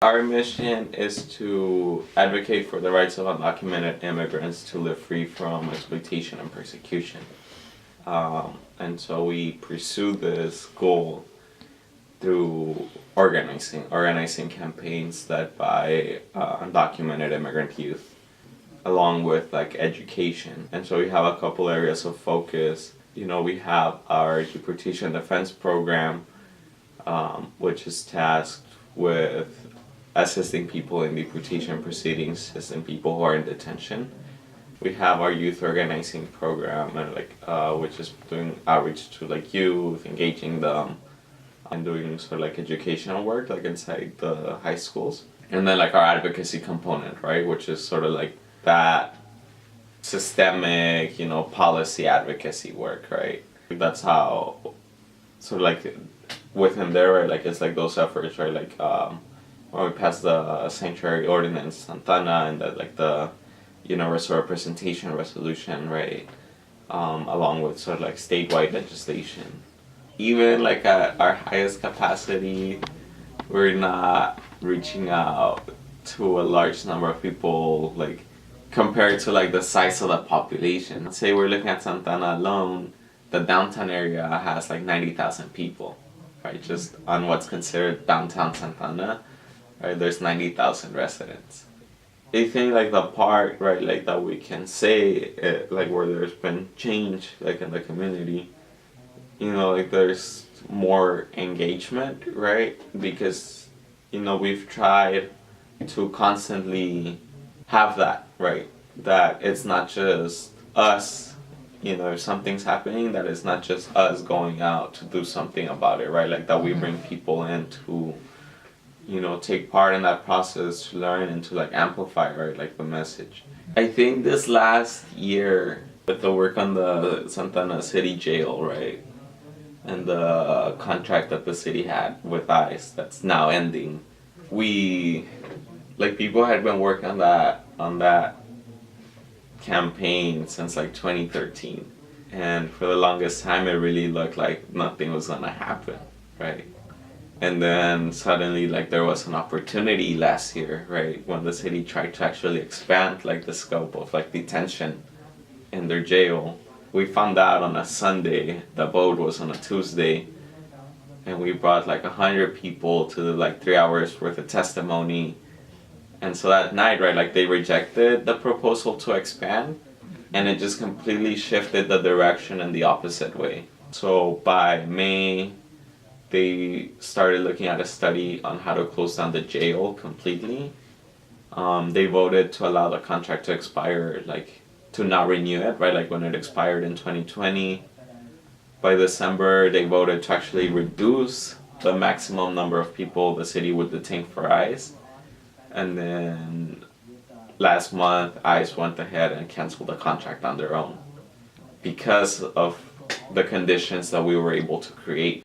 Our mission is to advocate for the rights of undocumented immigrants to live free from exploitation and persecution. And so we pursue this goal through organizing campaigns led by undocumented immigrant youth, along with like education. And so we have a couple areas of focus. We have our deportation defense program, which is tasked with assisting people in deportation proceedings, assisting people who are in detention. We have our youth organizing program, and which is doing outreach to youth, engaging them, and doing sort of educational work inside the high schools. And then our advocacy component, right, which is sort of that systemic, policy advocacy work, right? That's how sort of within there, right, it's those efforts, right, when we passed the sanctuary ordinance Santana and the universal representation resolution, right, along with sort of statewide legislation. Even at our highest capacity, we're not reaching out to a large number of people compared to the size of the population. Say we're looking at Santana alone, the downtown area has 90,000 people, right? Just on what's considered downtown Santana, right? There's 90,000 residents. I think the part, right, that we can say where there's been change in the community, there's more engagement, right? Because we've tried to constantly have that, right? That it's not just us, if something's happening, that it's not just us going out to do something about it, right? That we bring people in to, take part in that process, to learn and to amplify, right, the message. I think this last year, with the work on the Santana City Jail, right, and the contract that the city had with ICE that's now ending, we, people had been working on that campaign since 2013, and for the longest time it really looked like nothing was gonna happen, right? And then suddenly there was an opportunity last year, right, when the city tried to actually expand the scope of detention in their jail. We found out on a Sunday, the vote was on a Tuesday, and we brought 100 people to 3 hours worth of testimony. And so that night, right, they rejected the proposal to expand, and it just completely shifted the direction in the opposite way. So by May, they started looking at a study on how to close down the jail completely. They voted to allow the contract to expire, to not renew it, right, when it expired in 2020. By December, they voted to actually reduce the maximum number of people the city would detain for ICE. And then last month, ICE went ahead and canceled the contract on their own because of the conditions that we were able to create.